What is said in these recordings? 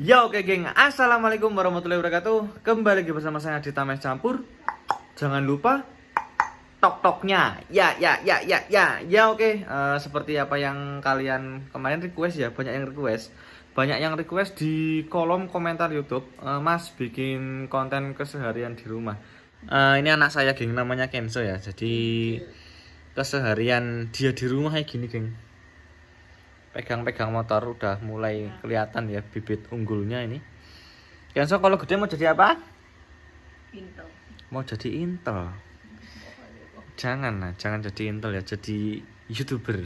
Ya oke geng, assalamualaikum warahmatullahi wabarakatuh. Kembali lagi bersama saya di Tames Campur. Jangan lupa tok-toknya. Ya oke. Seperti apa yang kalian kemarin request ya, banyak yang request di kolom komentar YouTube. Mas bikin konten keseharian di rumah. Ini anak saya geng, namanya Kenzo ya. Jadi keseharian dia di rumah kayak gini geng. Pegang-pegang motor udah mulai kelihatan ya bibit unggulnya ini. Kenzo kalau gede mau jadi apa? Intel. Mau jadi Intel. Jangan jadi Intel ya, jadi YouTuber.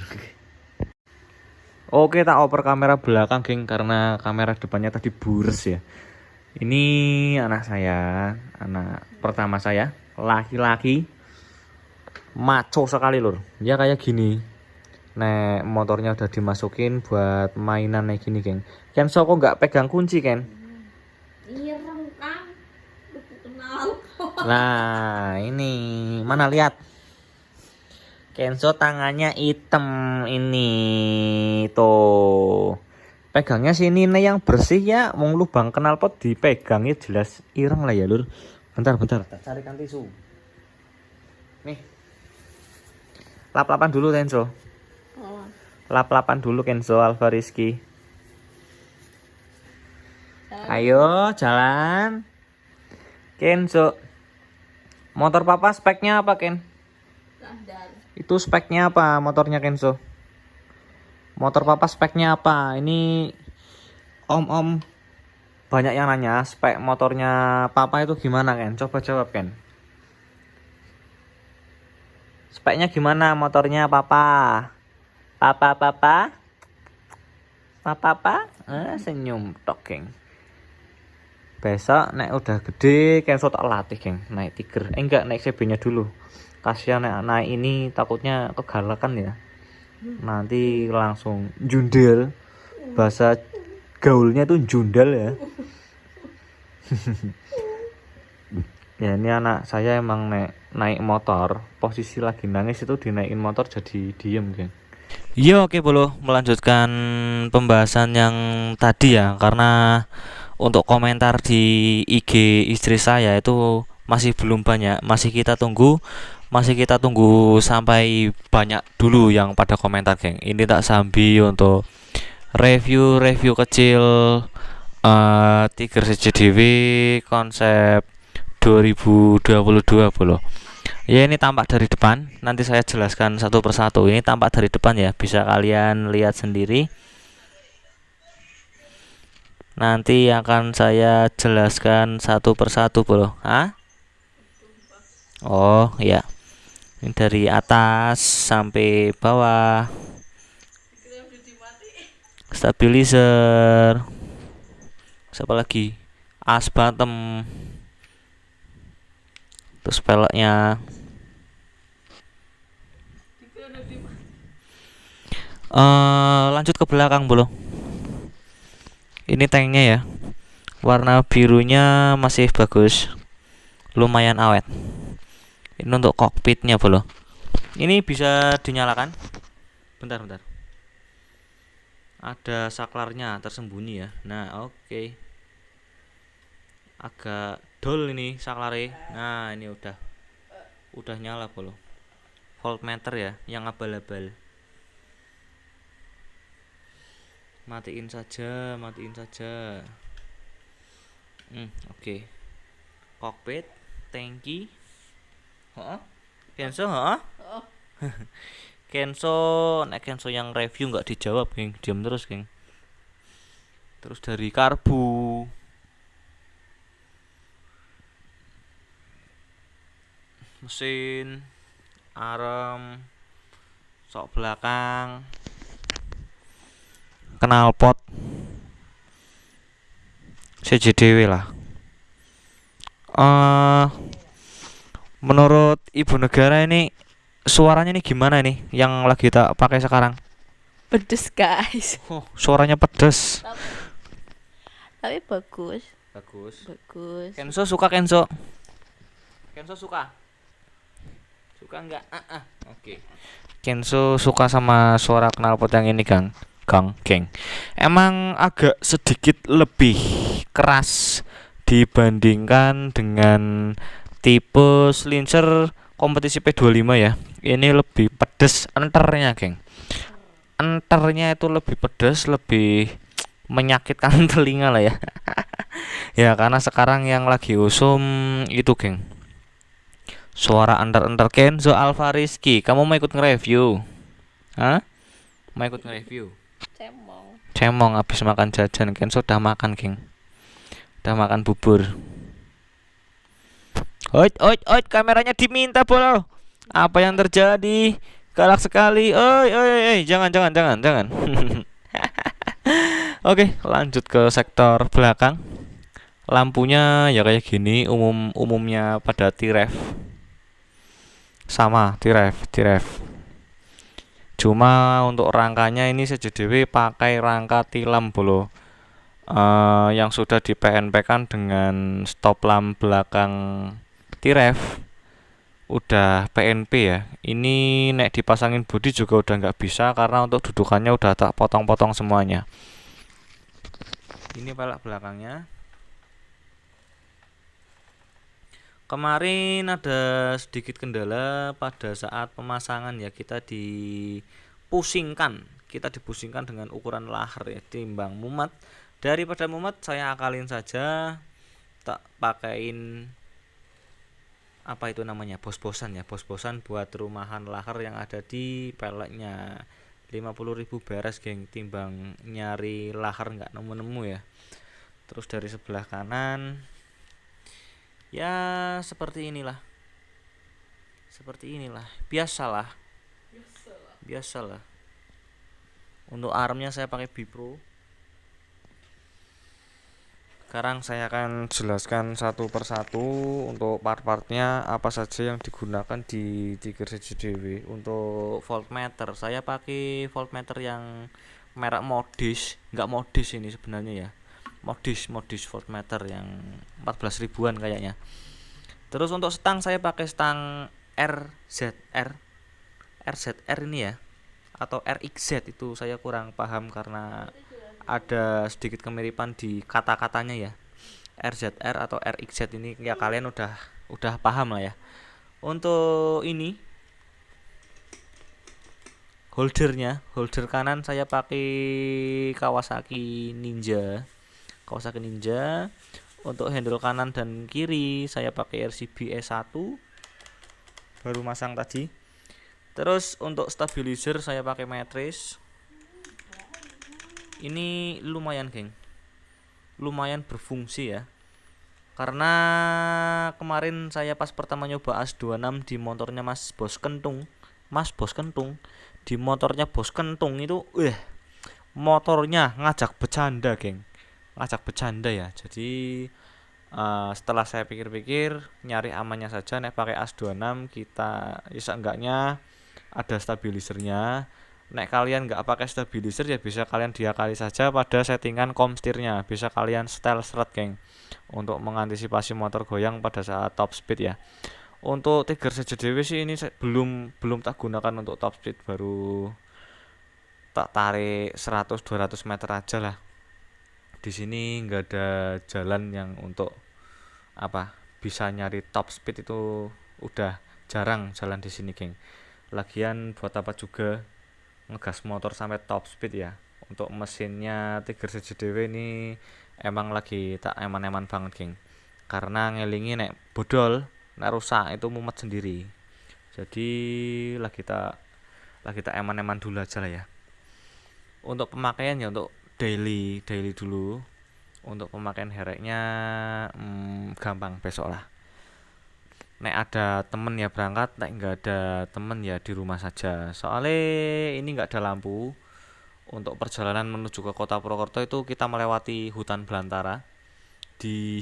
Oke, tak oper kamera belakang geng karena kamera depannya tadi bures ya. Ini anak saya, anak pertama saya, laki-laki. Maco sekali lur. Ya kayak gini. Nek motornya udah dimasukin buat mainan kayak gini geng. Kenzo kok nggak pegang kunci Ken? Iya kan, kenal. Nah ini mana lihat? Kenzo tangannya hitam ini tuh. Pegangnya sini nih yang bersih ya. Mau lubang knalpot dipegangnya jelas ireng lah ya lur. Bentar. Carikan tisu. Nih. Lap-lapan dulu Kenzo. Lap-lapan dulu Kenzo Alvariski. Ayo jalan. Kenzo. Motor papa speknya apa Ken? Standar. Itu speknya apa motornya Kenzo? Motor papa speknya apa? Ini om banyak yang nanya spek motornya papa itu gimana Ken? Coba jawab Ken. Speknya gimana motornya papa? Papa? Senyum tok geng. Besok nek udah gede Kenzo tak latih geng, naik Tiger. Enggak, naik CB-nya dulu. Kasihan naik ini takutnya kegalakan ya. Nanti langsung jundel. Bahasa gaulnya tuh jundel ya. Ya ini anak saya emang naik motor, posisi lagi nangis itu dinaikin motor jadi diem geng. Iya oke bolo, melanjutkan pembahasan yang tadi ya, karena untuk komentar di IG istri saya itu masih belum banyak, masih kita tunggu sampai banyak dulu yang pada komentar geng. Ini tak sambil untuk review kecil Tiger CJDW konsep 2022 bolo. Ya ini tampak dari depan, nanti saya jelaskan satu persatu. Ini tampak dari depan ya, bisa kalian lihat sendiri. Nanti akan saya jelaskan satu persatu bro. Oh ya, ini dari atas sampai bawah. Stabilizer. Siapa lagi? As bottom. Terus peleknya. Lanjut ke belakang bro. Ini tanknya ya, warna birunya masih bagus, lumayan awet. Ini untuk kokpitnya bro. Ini bisa dinyalakan. Bentar. Ada saklarnya tersembunyi ya. Nah oke. Agak dol ini saklarnya. Nah ini udah nyala bro. Voltmeter ya, yang abal-abal. Matiin saja. Oke. Kokpit, tangki. Kenzo, Nek Kenzo yang review nggak dijawab, geng, diam terus, geng. Terus dari Karbu, mesin, arem, sok belakang, knalpot, CJDW lah. Menurut Ibu Negara ini suaranya nih gimana nih yang lagi tak pakai sekarang? Pedes guys. Oh, suaranya pedes. Tapi bagus. Bagus. Bagus. Kenzo suka Kenzo? Kenzo suka? Suka enggak? Oke. Kenzo suka sama suara knalpot yang ini, Kang. Geng. Emang agak sedikit lebih keras dibandingkan dengan tipe Slincer kompetisi P25 ya. Ini lebih pedes enternya, geng. Enternya itu lebih pedes, lebih menyakitkan telinga lah ya. Ya karena sekarang yang lagi usum itu, geng, suara enter Kenzo Alvarizki. Kamu mau ikut nge-review? Hah? Mau ikut nge-review? Cemong habis makan jajan. Kenzo udah makan, geng. Udah makan bubur. Oi, kameranya diminta, Bolo. Apa yang terjadi? Galak sekali. Oi, jangan. Oke, lanjut ke sektor belakang. Lampunya ya kayak gini, umumnya pada T-Rev. Sama T-Rev. Cuma untuk rangkanya ini CJDW pakai rangka tilam, Bolo. Yang sudah di PNP kan dengan stop lamp belakang T-Rev udah PNP ya. Ini nek dipasangin bodi juga udah nggak bisa karena untuk dudukannya udah tak potong-potong semuanya. Ini pelek belakangnya. Kemarin ada sedikit kendala pada saat pemasangan ya, kita dipusingkan dengan ukuran lahar ya, timbang mumet. Daripada mumet saya akalin saja, tak pakein apa itu namanya, bos-bosan buat rumahan lahar yang ada di peleknya. 50.000 beres, geng, timbang nyari lahar nggak nemu-nemu ya. Terus dari sebelah kanan ya seperti inilah. Biasalah. Untuk armnya saya pakai Bipro. Sekarang saya akan jelaskan satu persatu untuk part-partnya apa saja yang digunakan di Tiger CJDW. Untuk voltmeter saya pakai voltmeter yang merek Modis, nggak Modis ini sebenarnya ya. Modis voltmeter yang 14 ribuan kayaknya. Terus untuk stang saya pakai stang RZR ini ya, atau RXZ itu saya kurang paham karena ada sedikit kemiripan di kata-katanya ya. RZR atau RXZ ini ya kalian udah paham lah ya. Untuk ini holder kanan saya pakai Kawasaki Ninja. Untuk handle kanan dan kiri saya pakai RCB E1 baru masang tadi. Terus untuk stabilizer saya pakai Matrix. Ini lumayan, geng, lumayan berfungsi ya, karena kemarin saya pas pertama nyoba AS26 di motornya Mas Bos Kentung, di motornya Bos Kentung itu motornya ngajak bercanda, geng, ya. Jadi setelah saya pikir-pikir, nyari amannya saja nek pakai AS26 kita ya seenggaknya ada stabilizernya. Nek kalian nggak pakai stabilizer ya bisa kalian diakali saja pada settingan komstirnya, bisa kalian setel seret, geng, untuk mengantisipasi motor goyang pada saat top speed ya. Untuk Tiger CJDW sih ini belum tak gunakan untuk top speed, baru tak tarik 100-200 meter aja lah. Di sini nggak ada jalan yang untuk bisa nyari top speed, itu udah jarang jalan di sini, geng. Lagian buat apa juga ngegas motor sampai top speed ya. Untuk mesinnya Tiger CJDW ini emang lagi tak eman-eman banget, geng, karena ngelingi nek bodol, nek rusak itu mumet sendiri. Jadi lagi tak lagi tak eman-eman dulu aja lah ya. Untuk pemakaian ya untuk daily dulu. Untuk pemakaian hereknya gampang besok lah. Nek ada temen ya berangkat, nek nggak ada temen ya di rumah saja. Soalnya ini nggak ada lampu. Untuk perjalanan menuju ke kota Purwokerto itu kita melewati hutan belantara. Di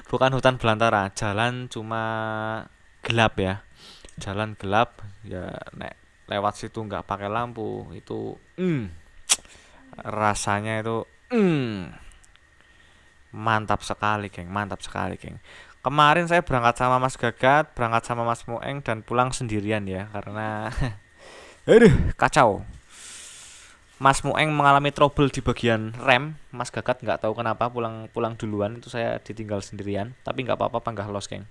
bukan hutan belantara, jalan cuma gelap ya. Jalan gelap ya, nek lewat situ nggak pakai lampu itu rasanya itu mantap sekali geng. Kemarin saya berangkat sama Mas Gagat, berangkat sama Mas Mueng dan pulang sendirian ya karena aduh kacau. Mas Mueng mengalami trouble di bagian rem, Mas Gagat nggak tahu kenapa pulang duluan, itu saya ditinggal sendirian, tapi nggak apa-apa, panggah los geng.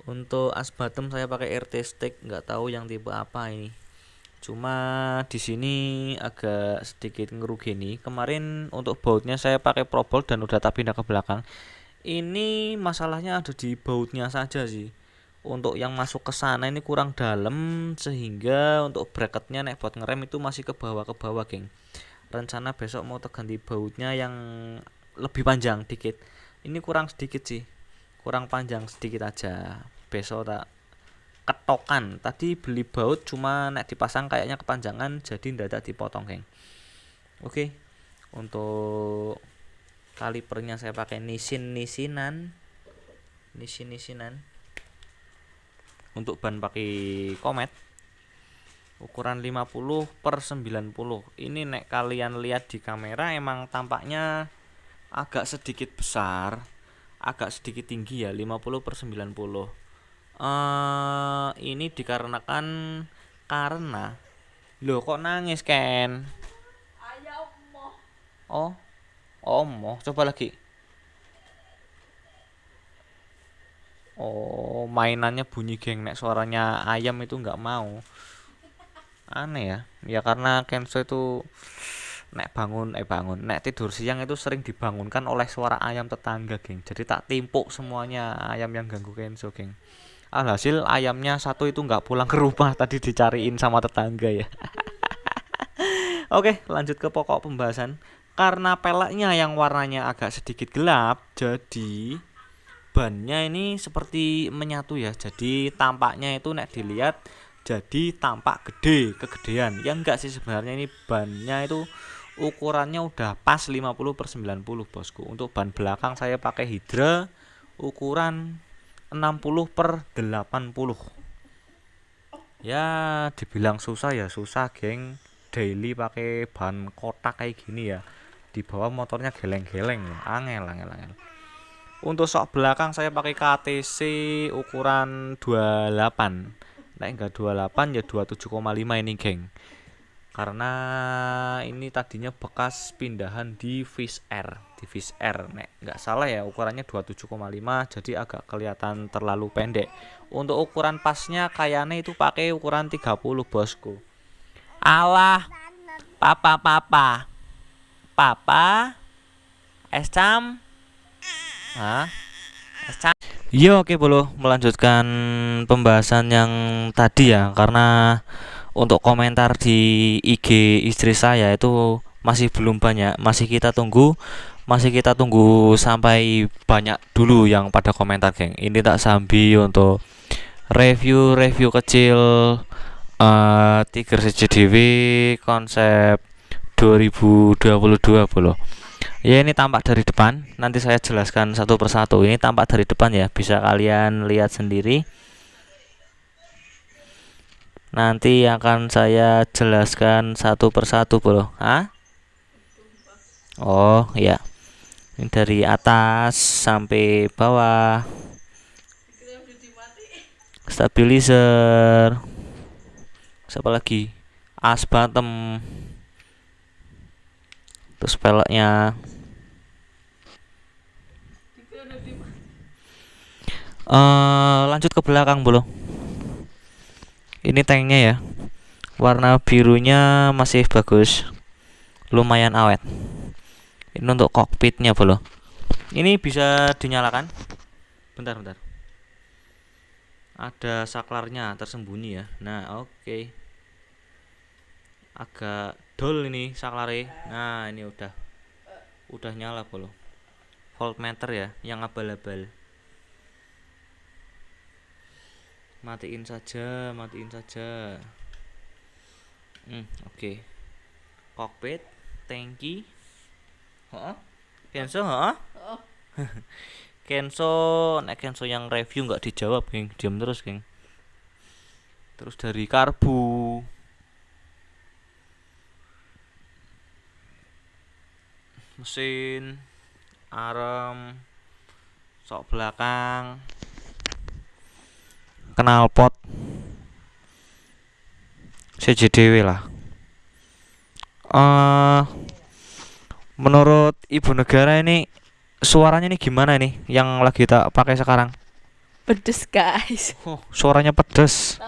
Untuk as bottom saya pakai RT stick, nggak tahu yang tipe apa ini. Cuma di sini agak sedikit ngerugeni. Kemarin untuk bautnya saya pakai Probol dan udah tak pindah ke belakang. Ini masalahnya ada di bautnya saja sih. Untuk yang masuk ke sana ini kurang dalam sehingga untuk bracketnya nek buat ngerem itu masih ke bawah geng. Rencana besok mau ganti bautnya yang lebih panjang dikit. Ini kurang sedikit sih, kurang panjang sedikit aja. Besok tak ketokan. Tadi beli baut cuma nek dipasang kayaknya kepanjangan jadi ndak dipotong geng. Oke. Untuk kalipernya saya pakai Nissin-Nissinan. Untuk ban pakai Comet ukuran 50/90. Ini nek kalian lihat di kamera emang tampaknya agak sedikit besar, agak sedikit tinggi ya, 50/90. Ini dikarenakan karena loh kok nangis Ken? Oh, omoh, coba lagi. Oh, mainannya bunyi geng, nek suaranya ayam itu nggak mau. Aneh ya. Ya karena Kenzo itu nek nek tidur siang itu sering dibangunkan oleh suara ayam tetangga geng. Jadi tak timpuk semuanya ayam yang ganggu Kenzo geng. Alhasil ayamnya satu itu nggak pulang ke rumah, tadi dicariin sama tetangga ya. Oke, lanjut ke pokok pembahasan. Karena peleknya yang warnanya agak sedikit gelap, jadi bannya ini seperti menyatu ya. Jadi tampaknya itu nek dilihat jadi tampak kegedean. Ya enggak sih, sebenarnya ini bannya itu ukurannya udah pas 50/90 bosku. Untuk ban belakang saya pakai Hydra ukuran 60/80. Ya dibilang susah ya susah geng, daily pakai ban kotak kayak gini ya. Di bawah motornya geleng-geleng, angel. Untuk sok belakang saya pakai KTC ukuran 28. Nek enggak 28 ya 27,5 ini geng. Karena ini tadinya bekas pindahan di Fish Air. Nek enggak salah ya ukurannya 27,5, jadi agak kelihatan terlalu pendek. Untuk ukuran pasnya kayaknya itu pakai ukuran 30 bosku. Alah, papa es cam. Hah? Iya oke bolo, melanjutkan pembahasan yang tadi ya, karena untuk komentar di IG istri saya itu masih belum banyak, masih kita tunggu sampai banyak dulu yang pada komentar geng. Ini tak sambi untuk review kecil Tiger CJDW konsep 2022 bolo. Ya ini tampak dari depan, nanti saya jelaskan satu persatu. Ini tampak dari depan ya, bisa kalian lihat sendiri. Nanti akan saya jelaskan satu persatu bro. Oh ya, ini dari atas sampai bawah. Stabilizer. Siapa lagi? As bottom. Terus peleknya. Lanjut ke belakang bro. Ini tanknya ya, warna birunya masih bagus, lumayan awet. Ini untuk kokpitnya bro. Ini bisa dinyalakan. Bentar. Ada saklarnya tersembunyi ya. Nah, oke. Agak dol ini saklare. Nah, ini udah nyala belum? Voltmeter ya, yang abal-abal. Matiin saja, matiin saja. Oke. Cockpit, tangki. Heeh. Kenso, heeh. Oh. Kenso yang review nggak dijawab, geng. Diam terus, geng. Terus dari karbu, mesin, arem, sok belakang, knalpot, CJDW lah. Menurut ibu negara ini suaranya ini gimana nih yang lagi tak pakai sekarang? Pedes guys. Oh, suaranya pedes.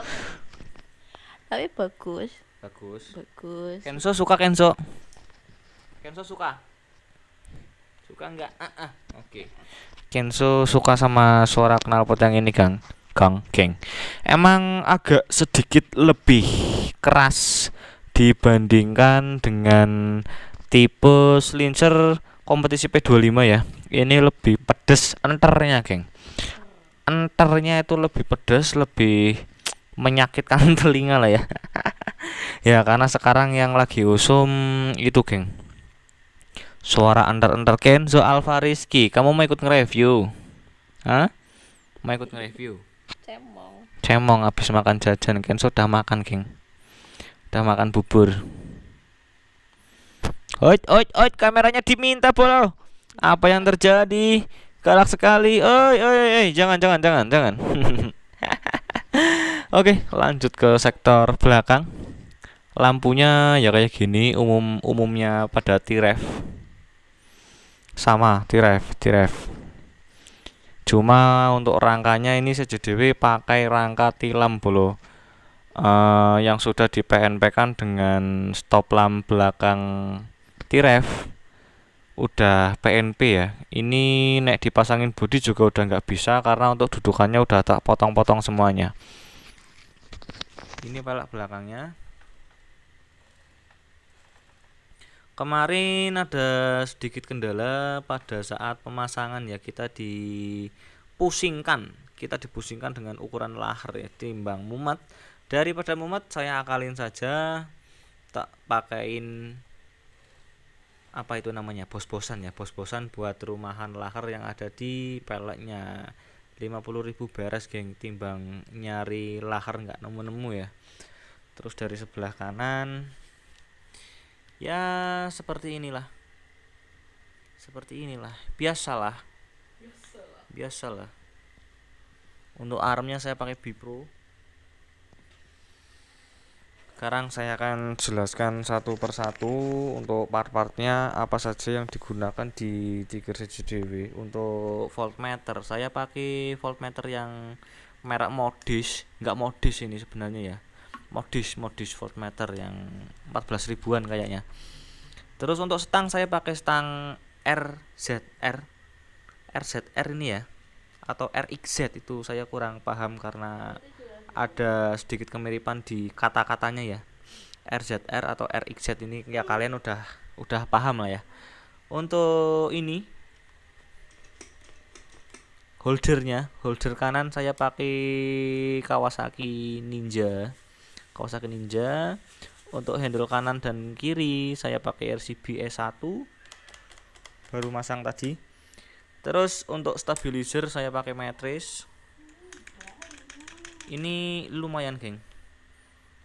Tapi bagus. Bagus. Bagus. Kenso suka Kenso? Kenso suka? Suka enggak? Oke. Kenso suka sama suara knalpot yang ini, Kang. Geng. Emang agak sedikit lebih keras dibandingkan dengan tipe Slincer kompetisi P25 ya. Ini lebih pedes enternya, geng. Enternya itu lebih pedes, lebih menyakitkan telinga lah ya. Ya, karena sekarang yang lagi usum itu, geng. Suara enter Kenzo Alfa Rizky. Kamu mau ikut nge-review? Hah? Mau ikut nge-review? Cemong habis makan jajan. Kenzo udah makan, geng. Udah makan bubur. Oi, kameranya diminta, bolo. Apa yang terjadi? Galak sekali. Oi, jangan. Oke, lanjut ke sektor belakang. Lampunya ya kayak gini, umumnya pada T-Rev. Sama T-Rev. Cuma untuk rangkanya ini CJDW pakai rangka tilam, bolo. Yang sudah di PNP kan dengan stop lamp belakang T-Rev udah PNP ya. Ini nek dipasangin bodi juga udah nggak bisa karena untuk dudukannya udah tak potong-potong semuanya. Ini pelek belakangnya. Kemarin ada sedikit kendala pada saat pemasangan ya, kita dipusingkan dengan ukuran lahar ya, timbang mumet. Daripada mumet saya akalin saja, tak pakein apa itu namanya, bos-bosan buat rumahan lahar yang ada di peleknya. 50.000 beres, geng, timbang nyari lahar nggak nemu-nemu ya. Terus dari sebelah kanan ya seperti inilah. Biasalah. Untuk armnya saya pakai Bipro. Sekarang saya akan jelaskan satu persatu untuk part-partnya apa saja yang digunakan di Tiger CJDW. Untuk voltmeter saya pakai voltmeter yang merek Modis, nggak Modis ini sebenarnya ya. Modis voltmeter yang 14 ribuan kayaknya. Terus untuk stang saya pakai stang RZR ini ya, atau RXZ, itu saya kurang paham karena ada sedikit kemiripan di kata-katanya ya. RZR atau RXZ ini ya kalian udah paham lah ya. Untuk ini holder kanan saya pakai Kawasaki Ninja. Untuk handle kanan dan kiri saya pakai RCB E1 baru masang tadi. Terus untuk stabilizer saya pakai Matrix. Ini lumayan, geng.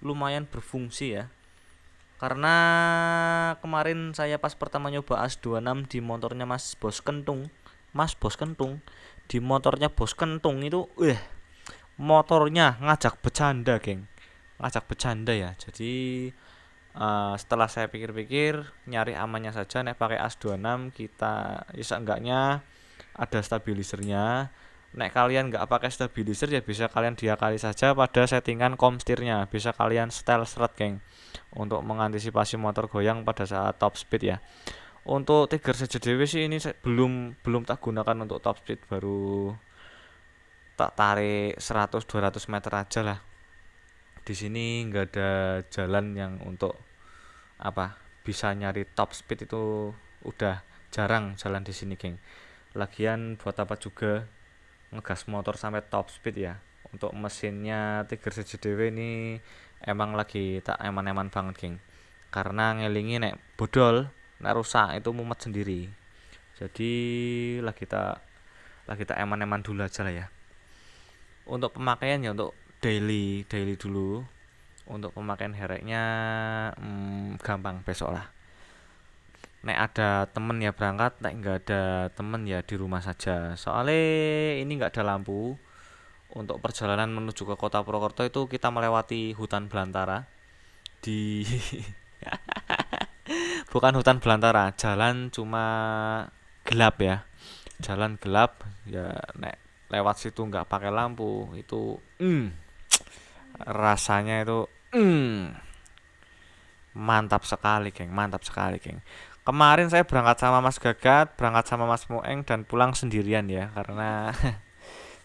Lumayan berfungsi ya. Karena kemarin saya pas pertama nyoba AS26 di motornya Mas Bos Kentung. Di motornya Bos Kentung itu motornya ngajak bercanda, geng. Ya. Jadi setelah saya pikir-pikir, nyari amannya saja nek pakai AS26 kita bisa enggaknya ada stabilizernya. Nek kalian nggak pakai stabilizer ya bisa kalian diakali saja pada settingan komstirnya. Bisa kalian setel seret, geng, untuk mengantisipasi motor goyang pada saat top speed ya. Untuk Tiger CJDW sih ini belum tak gunakan untuk top speed, baru tak tarik 100-200 meter aja lah. Di sini nggak ada jalan yang untuk apa bisa nyari top speed, itu udah jarang jalan di sini, geng. Lagian buat apa juga ngegas motor sampai top speed ya. Untuk mesinnya Tiger CJDW ini emang lagi tak eman-eman banget, geng. Karena ngelingi nek bodol, nek rusak itu mumet sendiri. Jadi lagi tak eman-eman dulu aja lah ya. Untuk pemakaian ya untuk daily dulu. Untuk pemakaian hereknya gampang besok lah. Nek ada temen ya berangkat, nek nggak ada temen ya di rumah saja. Soalnya ini nggak ada lampu. Untuk perjalanan menuju ke kota Purwokerto itu kita melewati hutan belantara. Di bukan hutan belantara, jalan cuma gelap ya. Jalan gelap ya, nek lewat situ nggak pakai lampu itu rasanya itu mantap sekali, geng. Mantap sekali, geng. Kemarin saya berangkat sama Mas Gagat, berangkat sama Mas Mueng, dan pulang sendirian ya, karena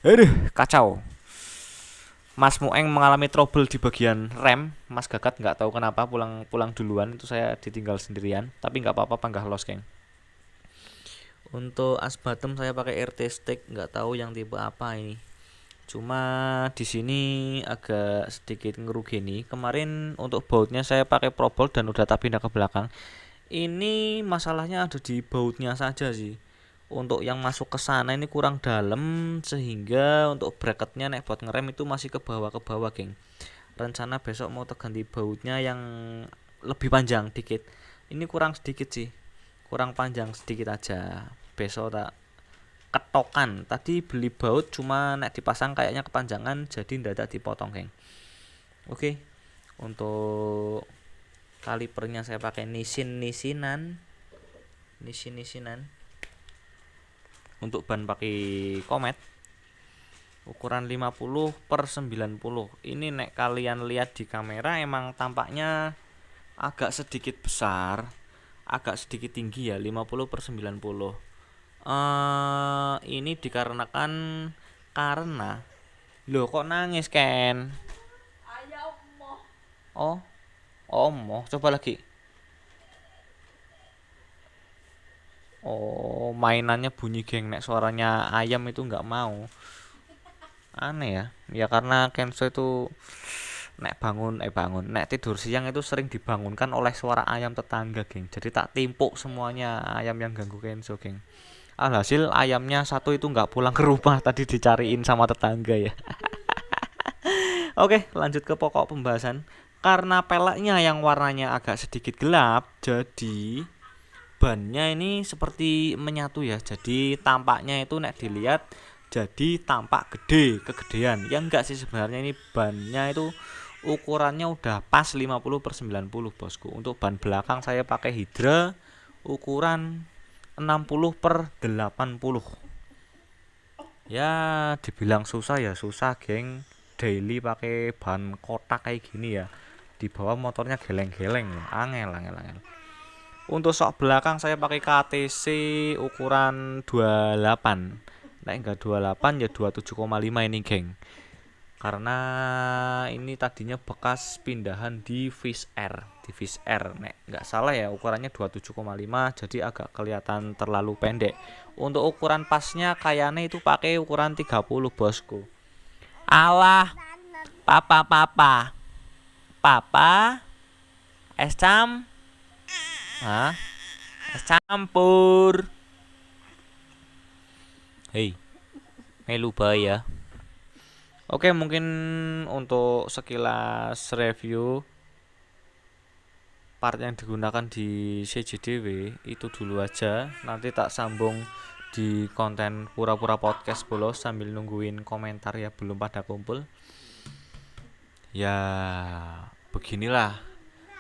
aduh, kacau. Mas Mueng mengalami trouble di bagian rem. Mas Gagat nggak tahu kenapa pulang pulang duluan, itu saya ditinggal sendirian. Tapi nggak apa-apa, panggah los, geng. Untuk as bottom saya pakai RT stick, nggak tahu yang tipe apa ini. Cuma di sini agak sedikit ngerugi nih. Kemarin untuk bautnya saya pakai Probol dan udah tak pindah ke belakang. Ini masalahnya ada di bautnya saja sih. Untuk yang masuk ke sana ini kurang dalam, sehingga untuk bracketnya nek buat ngerem itu masih ke bawah, geng. Rencana besok mau ganti bautnya yang lebih panjang dikit. Ini kurang sedikit sih, kurang panjang sedikit aja. Besok tak ketokan. Tadi beli baut cuma nek dipasang kayaknya kepanjangan, jadi ndadak dipotong, geng. Oke. Untuk kalipernya saya pakai Nisinan. Untuk ban pakai Comet ukuran 50/90. Ini nek kalian lihat di kamera emang tampaknya agak sedikit besar, agak sedikit tinggi ya, 50/90. Ini dikarenakan karena loh, kok nangis, Ken? Oh, omoh, coba lagi. Oh, mainannya bunyi, geng. Nek suaranya ayam itu nggak mau. Aneh ya. Ya karena Kenzo itu nek nek tidur siang itu sering dibangunkan oleh suara ayam tetangga, geng. Jadi tak timpuk semuanya ayam yang ganggu Kenzo, geng. Alhasil ayamnya satu itu nggak pulang ke rumah, tadi dicariin sama tetangga ya. Oke, lanjut ke pokok pembahasan. Karena peleknya yang warnanya agak sedikit gelap, jadi bannya ini seperti menyatu ya. Jadi tampaknya itu nek dilihat jadi tampak gede, kegedean. Ya enggak sih, sebenarnya ini bannya itu ukurannya udah pas 50/90, bosku. Untuk ban belakang saya pakai Hydra ukuran 60/80. Ya dibilang susah ya susah, geng. Daily pakai ban kotak kayak gini ya. Di bawah motornya geleng-geleng, angel. Untuk sok belakang saya pakai KTC ukuran 28. Nek enggak 28 ya 27,5 ini, geng. Karena ini tadinya bekas pindahan di Fish Air. Nek enggak salah ya ukurannya 27,5, jadi agak kelihatan terlalu pendek. Untuk ukuran pasnya kayaknya itu pakai ukuran 30, bosku. Alah, papa. Es es campur. Hei, melu ya. Oke, mungkin untuk sekilas review part yang digunakan di CJDW itu dulu aja. Nanti tak sambung di konten pura-pura podcast bolos sambil nungguin komentar ya, belum pada kumpul. Ya, beginilah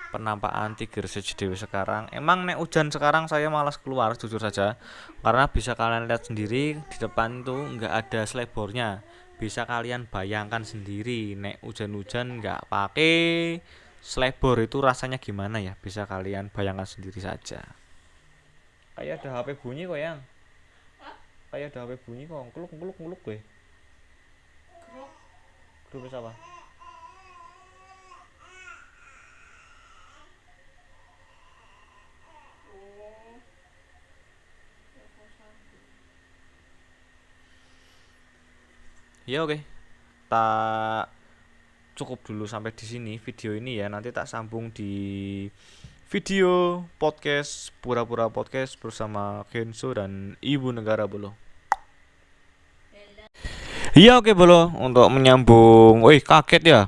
penampakan Tiger CJDW sekarang. Emang nek hujan sekarang saya malas keluar, jujur saja. Karena bisa kalian lihat sendiri di depan tuh nggak ada selebornya. Bisa kalian bayangkan sendiri, nek hujan-hujan nggak pakai selebor itu rasanya gimana ya? Bisa kalian bayangkan sendiri saja. Kayak ada HP bunyi kok, yang. Kayak ada HP bunyi kok, ngeluk gue. Grup apa? Ya oke. Tak cukup dulu sampai di sini video ini ya. Nanti tak sambung di video podcast pura-pura podcast bersama Kenzo dan Ibu Negara Bolo. Iya oke Bolo, untuk menyambung. Wih, kaget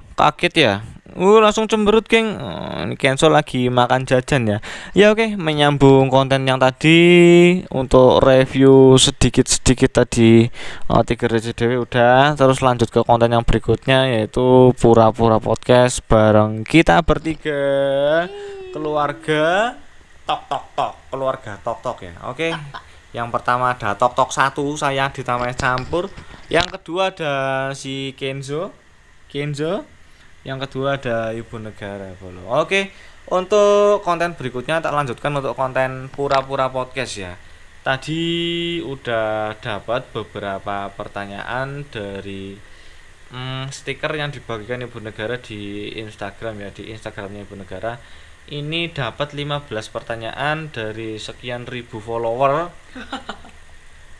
ya. Langsung cemberut geng. Ini Kenzo lagi makan jajan ya. Ya oke, menyambung konten yang tadi untuk review sedikit tadi. Tiga dewe udah. Terus lanjut ke konten yang berikutnya yaitu pura-pura podcast bareng kita bertiga keluarga tok ya. Oke. Yang pertama ada tok 1, saya ditamai campur. Yang kedua ada si Kenzo. Yang kedua ada Ibu Negara Bolo. Oke, untuk konten berikutnya tak lanjutkan untuk konten pura-pura podcast ya. Tadi udah dapat beberapa pertanyaan dari stiker yang dibagikan Ibu Negara di Instagram ya, di Instagramnya Ibu Negara. Ini dapat 15 pertanyaan dari sekian ribu follower.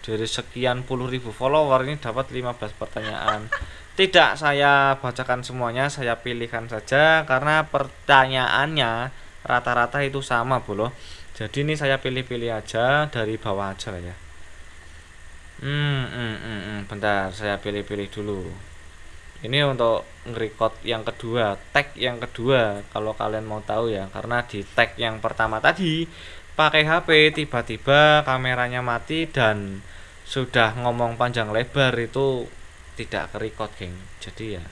Dari sekian puluh ribu follower ini dapat 15 pertanyaan. Tidak saya bacakan semuanya, saya pilihkan saja karena pertanyaannya rata-rata itu sama Bolo. Jadi ini saya pilih-pilih aja dari bawah aja lah ya. Bentar, saya pilih-pilih dulu. Ini untuk nge-record yang kedua, tag yang kedua kalau kalian mau tahu ya. Karena di tag yang pertama tadi pakai HP tiba-tiba kameranya mati dan sudah ngomong panjang lebar itu tidak ke-record geng. Jadi ya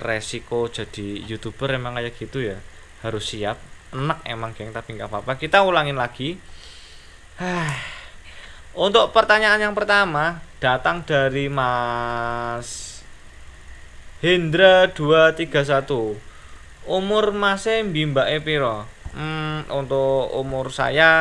resiko jadi YouTuber emang kayak gitu ya. Harus siap. Enak emang geng, tapi nggak apa-apa. Kita ulangin lagi. Untuk pertanyaan yang pertama datang dari Mas Hendra 231. Umur masih mbak piro? Untuk umur saya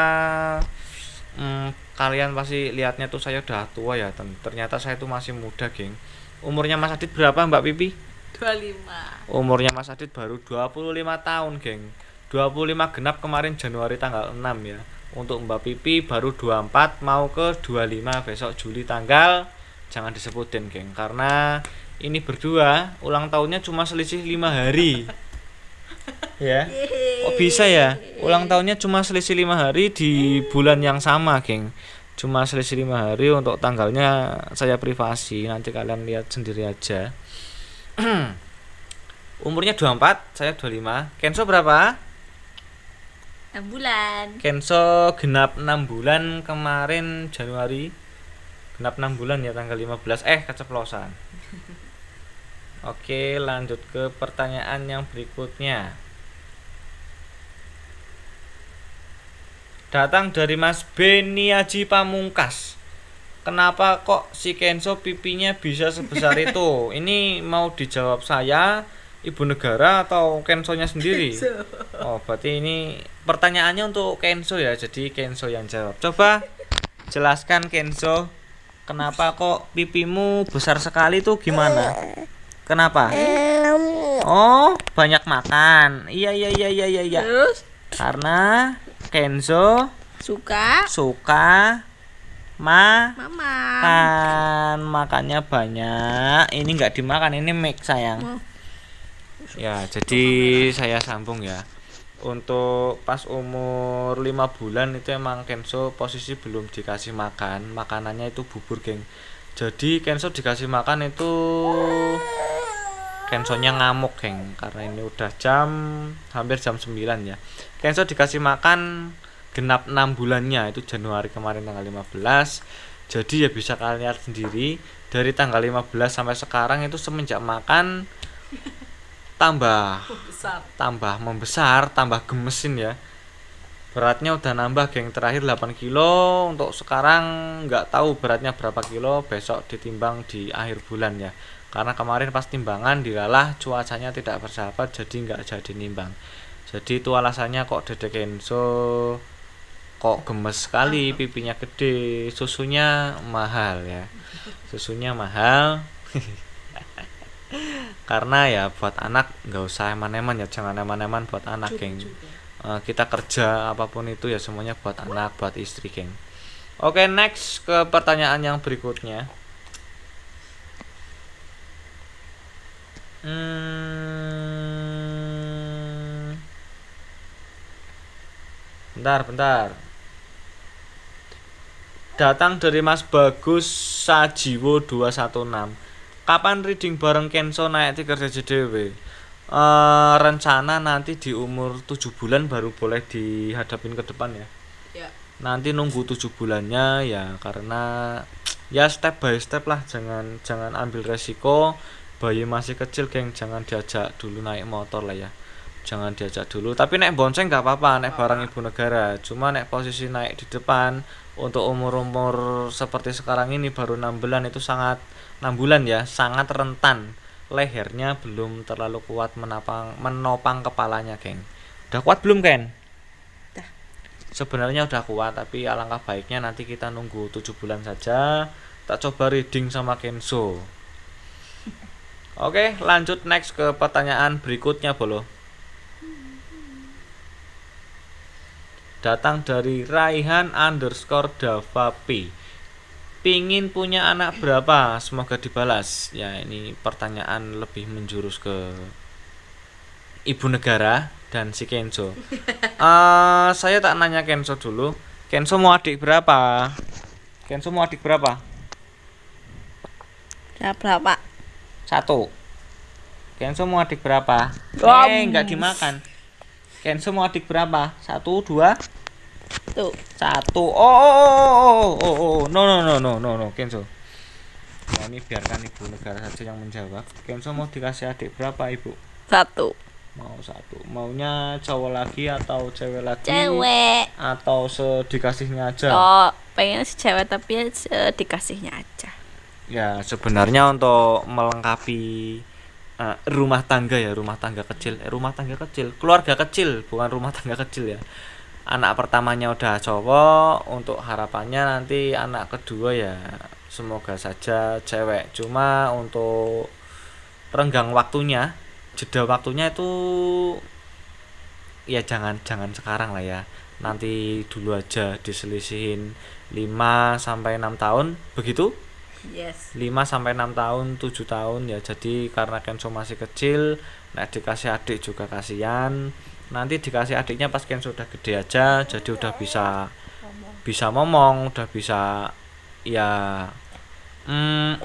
kalian pasti lihatnya tuh saya udah tua ya. Ternyata saya tuh masih muda, geng. Umurnya Mas Adit berapa, Mbak Pipi? 25. Umurnya Mas Adit baru 25 tahun, geng. 25 genap kemarin Januari tanggal 6 ya. Untuk Mbak Pipi baru 24 mau ke 25 besok Juli tanggal. Jangan disebutin, geng, karena ini berdua ulang tahunnya cuma selisih 5 hari. Ya. Kok bisa ya? Ulang tahunnya cuma selisih 5 hari di bulan yang sama, geng. Cuma selisih 5 hari, untuk tanggalnya saya privasi, nanti kalian lihat sendiri aja. Umurnya 24, saya 25. Kenzo berapa? 6 bulan. Kenzo genap 6 bulan kemarin Januari. Genap 6 bulan ya tanggal 15. Keceplosan. Oke, lanjut ke pertanyaan yang berikutnya. Datang dari Mas Beni Haji Pamungkas. Kenapa kok si Kenzo pipinya bisa sebesar itu? Ini mau dijawab saya, Ibu Negara, atau Kenzo-nya sendiri? Oh, berarti ini pertanyaannya untuk Kenzo ya. Jadi Kenzo yang jawab. Coba jelaskan Kenzo, kenapa kok pipimu besar sekali tuh gimana? Kenapa? Oh, banyak makan. Iya. Terus Karena Kenzo suka mama. makannya banyak. Ini nggak dimakan, ini mix sayang. Ya, jadi saya sambung ya. Untuk pas umur 5 bulan itu emang Kenzo posisi belum dikasih makan. Makanannya itu bubur, geng. Jadi Kenzo dikasih makan itu Kenzo-nya ngamuk, geng, karena ini udah hampir jam 9 ya. Kenzo dikasih makan genap 6 bulannya, itu Januari kemarin tanggal 15. Jadi ya bisa kalian lihat sendiri dari tanggal 15 sampai sekarang itu semenjak makan tambah membesar, tambah gemesin ya. Beratnya udah nambah, geng. Terakhir 8 kilo. Untuk sekarang nggak tahu beratnya berapa kilo, besok ditimbang di akhir bulan ya. Karena kemarin pas timbangan dilalah cuacanya tidak bersahabat, jadi nggak jadi nimbang. Jadi itu alasannya kok Dede Kenzo kok gemes sekali, pipinya gede, susunya mahal ya. Susunya mahal. Karena ya buat anak nggak usah eman-eman ya, jangan eman-eman buat anak, geng. Kita kerja apapun itu ya semuanya buat anak, buat istri, geng. Oke, next ke pertanyaan yang berikutnya. Bentar. Datang dari Mas Bagus Sajiwo 216. Kapan reading bareng Kenso naik tiker CJDW? Rencana nanti di umur 7 bulan baru boleh dihadapin ke depan ya. Ya. Nanti nunggu 7 bulannya ya, karena ya step by step lah, jangan ambil resiko. Bayi masih kecil, geng, jangan diajak dulu naik motor lah ya. Jangan diajak dulu, tapi naik bonceng nggak apa-apa, naik barang ibu negara. Cuma naik posisi naik di depan untuk umur seperti sekarang ini baru 6 bulan itu 6 bulan ya, sangat rentan. Lehernya belum terlalu kuat menopang kepalanya, geng. Udah kuat belum, Ken? Udah. Sebenarnya udah kuat, tapi alangkah baiknya nanti kita nunggu 7 bulan saja. Tak coba reading sama Kenso. Oke, lanjut next ke pertanyaan berikutnya, Bolo. Datang dari Raihan_Dava P. Pingin punya anak berapa? Semoga dibalas. Ya, ini pertanyaan lebih menjurus ke ibu negara dan si Kenzo. Saya tak nanya Kenzo dulu. Kenzo mau adik berapa? Berapa? 1. Kenzo mau adik berapa? Enggak dimakan. Kenzo mau adik berapa? 1, 2, Tuh. 1. Oh. No, Kenzo. Nah, ini biarkan ibu negara saja yang menjawab. Kenzo mau dikasih adik berapa, Ibu? 1. Mau 1. Maunya cowok lagi atau cewek lagi? Cewek. Atau dikasihnya aja? Oh, pengen si cewek tapi dikasihnya aja. Ya, sebenarnya untuk melengkapi rumah tangga kecil, keluarga kecil, bukan rumah tangga kecil ya. Anak pertamanya udah cowok, untuk harapannya nanti anak kedua ya semoga saja cewek. Cuma untuk renggang waktunya, jeda waktunya itu ya jangan sekarang lah ya. Nanti dulu aja, diselisihin 5 sampai 6 tahun begitu. Yes. 5 sampai 6 tahun, 7 tahun ya. Jadi karena Kenzo masih kecil, nah dikasih adik juga kasihan. Nanti dikasih adiknya pas Kenzo udah gede aja, jadi udah bisa ngomong, udah bisa ya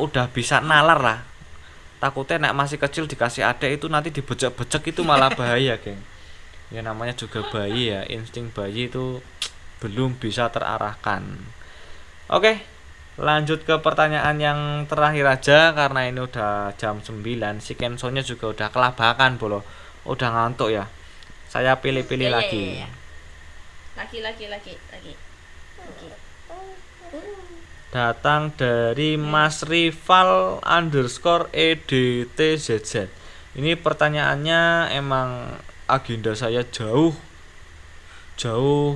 udah bisa nalar lah. Takutnya nek masih kecil dikasih adik itu nanti dibejek-bejek itu malah bahaya, geng. Ya namanya juga bayi ya, insting bayi itu belum bisa terarahkan. Oke. Lanjut ke pertanyaan yang terakhir aja, karena ini udah jam 9. Si Kensonya juga udah kelabakan, Bolo. Udah ngantuk ya. Saya pilih-pilih lagi. Ya. Laki. Datang dari Mas Rival _EDTZZ. Ini pertanyaannya emang agenda saya jauh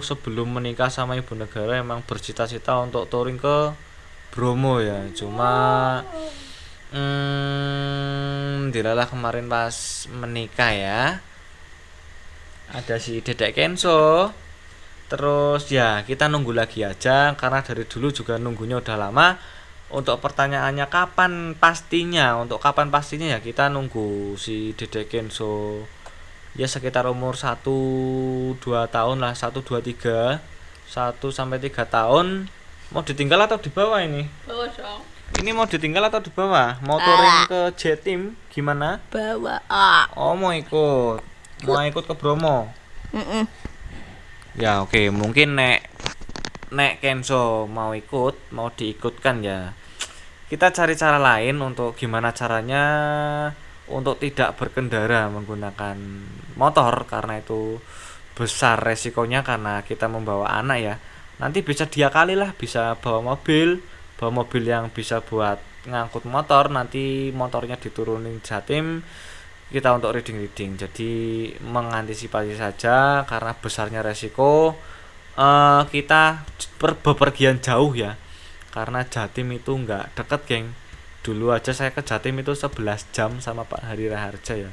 sebelum menikah sama ibu negara, emang bercita-cita untuk touring ke Bromo ya. Cuma dilalah kemarin pas menikah ya, ada si Dedek Kenso. Terus ya kita nunggu lagi aja, karena dari dulu juga nunggunya udah lama. Untuk pertanyaannya kapan pastinya ya kita nunggu si Dedek Kenso ya sekitar umur 1-2 tahun lah, 1-2-3 1 sampai 3 tahun. Mau ditinggal atau dibawa ini? Bawa dong. Ini mau ditinggal atau dibawa? Mau touring ke Jatim gimana? Bawa. Oh, mau ikut ke Bromo. Ya oke, mungkin nek Kenzo mau diikutkan ya. Kita cari cara lain untuk gimana caranya untuk tidak berkendara menggunakan motor, karena itu besar resikonya karena kita membawa anak ya. Nanti bisa diakali lah, bisa bawa mobil yang bisa buat ngangkut motor. Nanti motornya diturunin Jatim, kita untuk reading. Jadi mengantisipasi saja, karena besarnya resiko kita bepergian jauh ya, karena Jatim itu nggak deket, geng. Dulu aja saya ke Jatim itu 11 jam sama Pak Hari Raharja ya.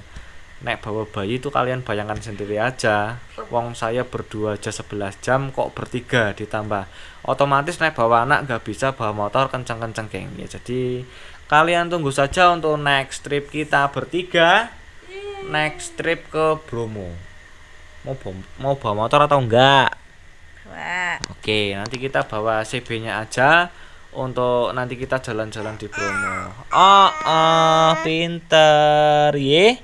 Nek bawa bayi itu kalian bayangkan sendiri aja. Wong saya berdua aja 11 jam kok bertiga ditambah. Otomatis nek bawa anak nggak bisa bawa motor kenceng-kenceng geng. Ya jadi kalian tunggu saja untuk next trip kita bertiga. Next trip ke Bromo. Mau bawa motor atau enggak? Wah. Oke, nanti kita bawa CB-nya aja untuk nanti kita jalan-jalan di Bromo. Pinter ye.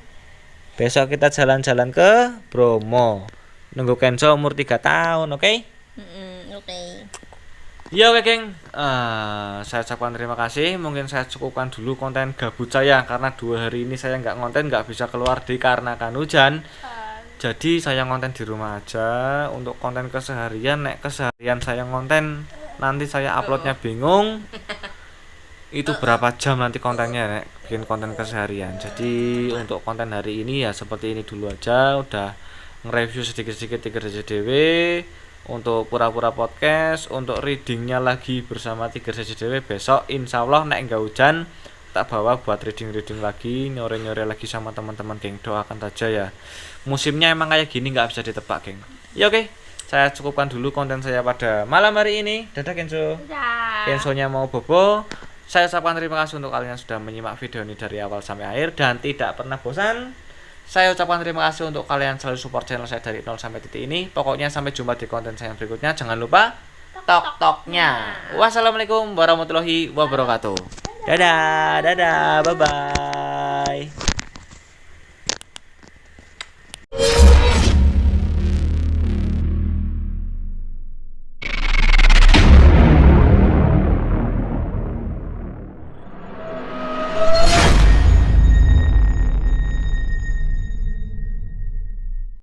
Besok kita jalan-jalan ke Bromo. Nunggu Kenzo umur 3 tahun, oke? Oke. Ya oke geng, saya ucapkan terima kasih. Mungkin saya cukupkan dulu konten gabut saya karena 2 hari ini saya nggak ngonten, nggak bisa keluar dikarenakan hujan. Jadi saya ngonten di rumah aja untuk konten keseharian. Nek keseharian saya ngonten nanti saya uploadnya bingung. Itu berapa jam nanti kontennya nek bikin konten keseharian. Jadi untuk konten hari ini ya seperti ini dulu aja. Udah nge-review sedikit-sedikit 3 CJDW. Untuk pura-pura podcast, untuk readingnya lagi bersama 3 CJDW besok insya Allah nek enggak hujan tak bawa buat reading lagi, nyore lagi sama teman-teman geng. Doakan saja ya, musimnya emang kayak gini nggak bisa ditebak geng. Ya oke, saya cukupkan dulu konten saya pada malam hari ini. Dadah Kenzo. Kenzonya mau bobo. Saya ucapkan terima kasih untuk kalian yang sudah menyimak video ini dari awal sampai akhir dan tidak pernah bosan. Saya ucapkan terima kasih untuk kalian selalu support channel saya dari 0 sampai titik ini. Pokoknya sampai jumpa di konten saya yang berikutnya. Jangan lupa tok-toknya. Wassalamualaikum warahmatullahi wabarakatuh. Dadah, bye-bye.